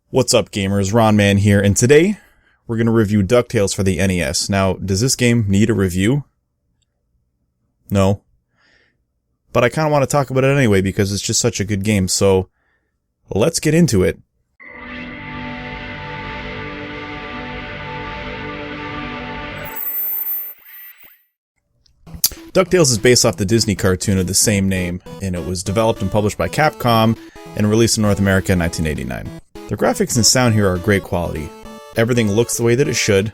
What's up, gamers? RonMan here, and today we're going to review DuckTales for the NES. Now, does this game need a review? No. But I kind of want to talk about it anyway because it's just such a good game, so let's get into it. DuckTales is based off the Disney cartoon of the same name, and it was developed and published by Capcom and released in North America in 1989. The graphics and sound here are great quality. Everything looks the way that it should,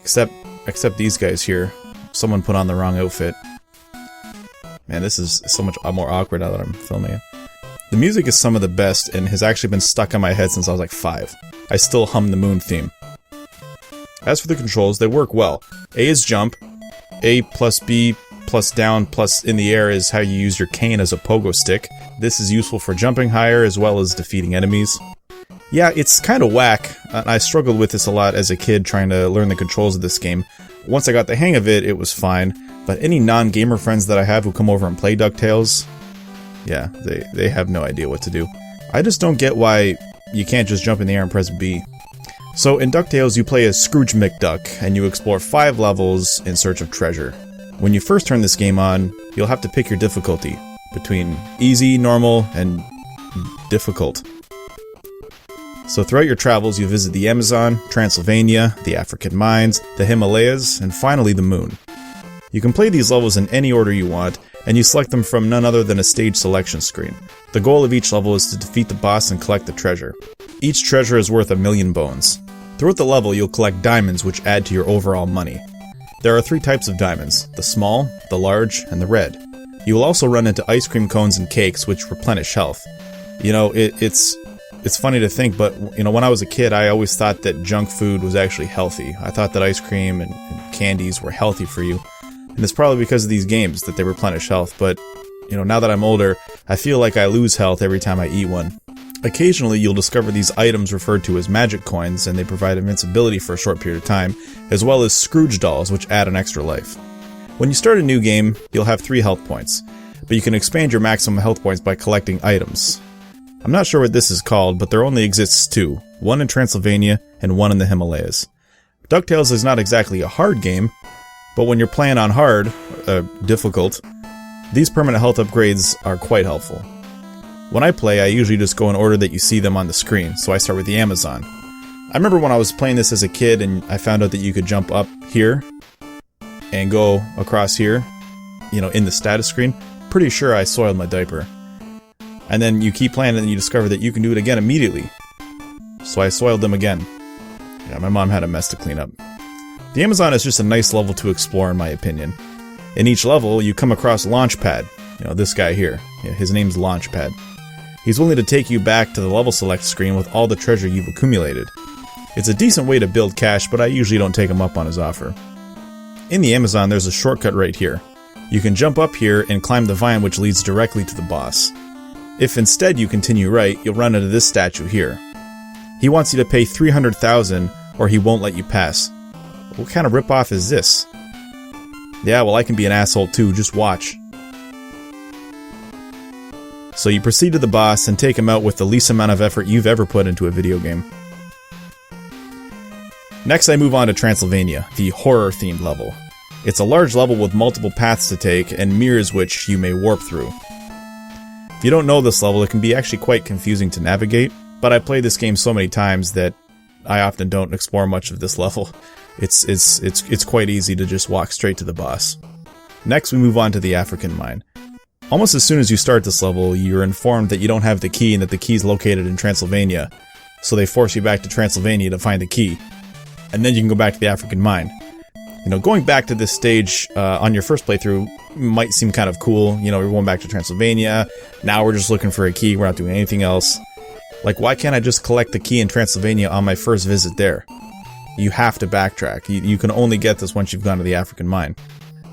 except these guys here. Someone put on the wrong outfit. Man, this is so much more awkward now that I'm filming it. The music is some of the best and has actually been stuck in my head since I was like 5. I still hum the Moon theme. As for the controls, they work well. A is jump, A plus B plus down plus in the air is how you use your cane as a pogo stick. This is useful for jumping higher as well as defeating enemies. Yeah, it's kind of whack. I struggled with this a lot as a kid trying to learn the controls of this game. Once I got the hang of it, it was fine. But any non-gamer friends that I have who come over and play DuckTales, yeah, they have no idea what to do. I just don't get why you can't just jump in the air and press B. So in DuckTales, you play as Scrooge McDuck, and you explore 5 levels in search of treasure. When you first turn this game on, you'll have to pick your difficulty between easy, normal, and difficult. So throughout your travels, you visit the Amazon, Transylvania, the African mines, the Himalayas, and finally the moon. You can play these levels in any order you want, and you select them from none other than a stage selection screen. The goal of each level is to defeat the boss and collect the treasure. Each treasure is worth 1,000,000 bones. Throughout the level, you'll collect diamonds which add to your overall money. There are 3 types of diamonds: the small, the large, and the red. You will also run into ice cream cones and cakes which replenish health. You know, it's funny to think, but you know, when I was a kid, I always thought that junk food was actually healthy. I thought that ice cream and candies were healthy for you. And it's probably because of these games that they replenish health, but you know, now that I'm older, I feel like I lose health every time I eat one. Occasionally, you'll discover these items referred to as magic coins, and they provide invincibility for a short period of time, as well as Scrooge dolls, which add an extra life. When you start a new game, you'll have 3 health points, but you can expand your maximum health points by collecting items. I'm not sure what this is called, but there only exists 2, one in Transylvania and one in the Himalayas. DuckTales is not exactly a hard game, but when you're playing on hard, difficult, these permanent health upgrades are quite helpful. When I play, I usually just go in order that you see them on the screen, so I start with the Amazon. I remember when I was playing this as a kid and I found out that you could jump up here and go across here, you know, in the status screen. Pretty sure I soiled my diaper. And then you keep playing and you discover that you can do it again immediately. So I soiled them again. Yeah, my mom had a mess to clean up. The Amazon is just a nice level to explore in my opinion. In each level, you come across Launchpad. You know, this guy here. Yeah, his name's Launchpad. He's willing to take you back to the level select screen with all the treasure you've accumulated. It's a decent way to build cash, but I usually don't take him up on his offer. In the Amazon, there's a shortcut right here. You can jump up here and climb the vine which leads directly to the boss. If instead you continue right, you'll run into this statue here. He wants you to pay 300,000 or he won't let you pass. What kind of ripoff is this? Yeah, well, I can be an asshole too, just watch. So you proceed to the boss and take him out with the least amount of effort you've ever put into a video game. Next I move on to Transylvania, the horror-themed level. It's a large level with multiple paths to take and mirrors which you may warp through. If you don't know this level, it can be actually quite confusing to navigate, but I played this game so many times that I often don't explore much of this level. It's quite easy to just walk straight to the boss. Next we move on to the African mine. Almost as soon as you start this level, you're informed that you don't have the key and that the key is located in Transylvania, so they force you back to Transylvania to find the key. And then you can go back to the African mine. You know, going back to this stage on your first playthrough might seem kind of cool. You know, we're going back to Transylvania, now we're just looking for a key, we're not doing anything else. Like, why can't I just collect the key in Transylvania on my first visit there? You have to backtrack. You can only get this once you've gone to the African mine.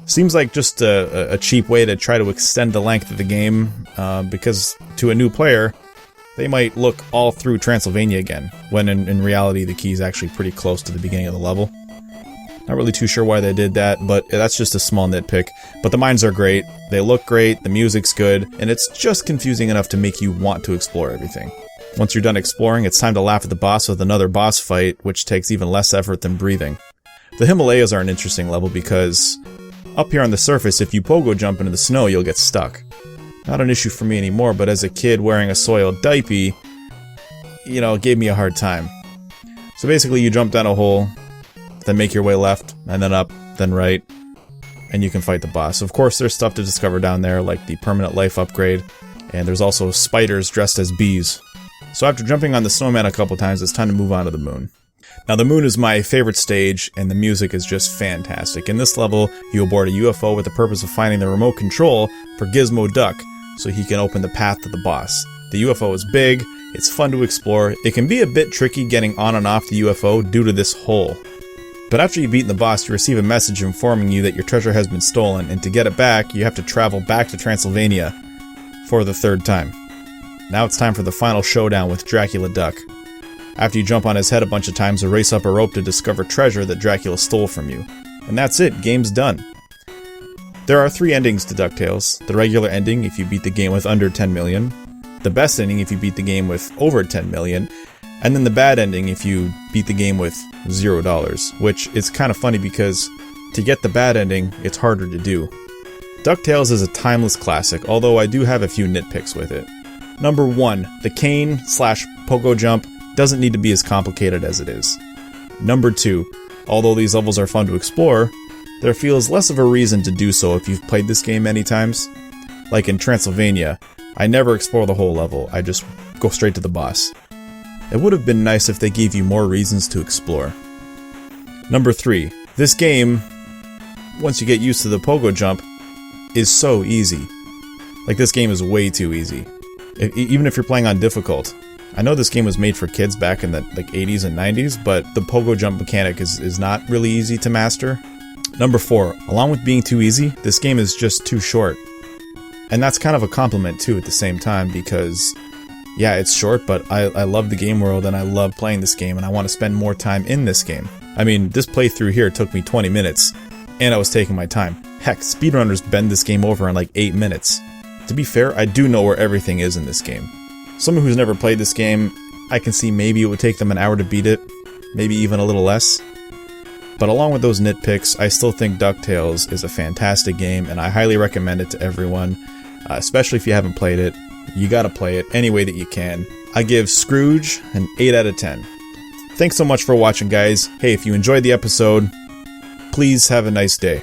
Seems like just a cheap way to try to extend the length of the game, because to a new player, they might look all through Transylvania again, when in reality the key is actually pretty close to the beginning of the level. Not really too sure why they did that, but that's just a small nitpick. But the mines are great, they look great, the music's good, and it's just confusing enough to make you want to explore everything. Once you're done exploring, it's time to laugh at the boss with another boss fight, which takes even less effort than breathing. The Himalayas are an interesting level because up here on the surface, if you pogo jump into the snow, you'll get stuck. Not an issue for me anymore, but as a kid wearing a soiled diaper, you know, it gave me a hard time. So basically you jump down a hole, then make your way left, and then up, then right, and you can fight the boss. Of course, there's stuff to discover down there, like the permanent life upgrade, and there's also spiders dressed as bees. So after jumping on the snowman a couple times, it's time to move on to the moon. Now the moon is my favorite stage, and the music is just fantastic. In this level, you aboard a UFO with the purpose of finding the remote control for Gizmo Duck, so he can open the path to the boss. The UFO is big, it's fun to explore, it can be a bit tricky getting on and off the UFO due to this hole. But after you've beaten the boss, you receive a message informing you that your treasure has been stolen, and to get it back, you have to travel back to Transylvania for the 3rd time. Now it's time for the final showdown with Dracula Duck. After you jump on his head a bunch of times, or race up a rope to discover treasure that Dracula stole from you. And that's it, game's done. There are 3 endings to DuckTales. The regular ending if you beat the game with under 10 million, the best ending if you beat the game with over 10 million, and then the bad ending if you beat the game with $0, which is kind of funny because to get the bad ending, it's harder to do. DuckTales is a timeless classic, although I do have a few nitpicks with it. Number 1, the cane/pogo jump doesn't need to be as complicated as it is. Number 2, although these levels are fun to explore, there feels less of a reason to do so if you've played this game many times. Like in Transylvania, I never explore the whole level, I just go straight to the boss. It would have been nice if they gave you more reasons to explore. Number 3, this game, once you get used to the pogo jump, is so easy. Like, this game is way too easy. Even if you're playing on difficult. I know this game was made for kids back in the 80s and 90s, but the pogo jump mechanic is not really easy to master. Number 4, along with being too easy, this game is just too short. And that's kind of a compliment too at the same time, because yeah, it's short, but I love the game world and I love playing this game and I want to spend more time in this game. I mean, this playthrough here took me 20 minutes, and I was taking my time. Heck, speedrunners bend this game over in like 8 minutes. To be fair, I do know where everything is in this game. Someone who's never played this game, I can see maybe it would take them an hour to beat it, maybe even a little less. But along with those nitpicks, I still think DuckTales is a fantastic game, and I highly recommend it to everyone, especially if you haven't played it. You gotta play it any way that you can. I give Scrooge an 8 out of 10. Thanks so much for watching, guys. Hey, if you enjoyed the episode, please have a nice day.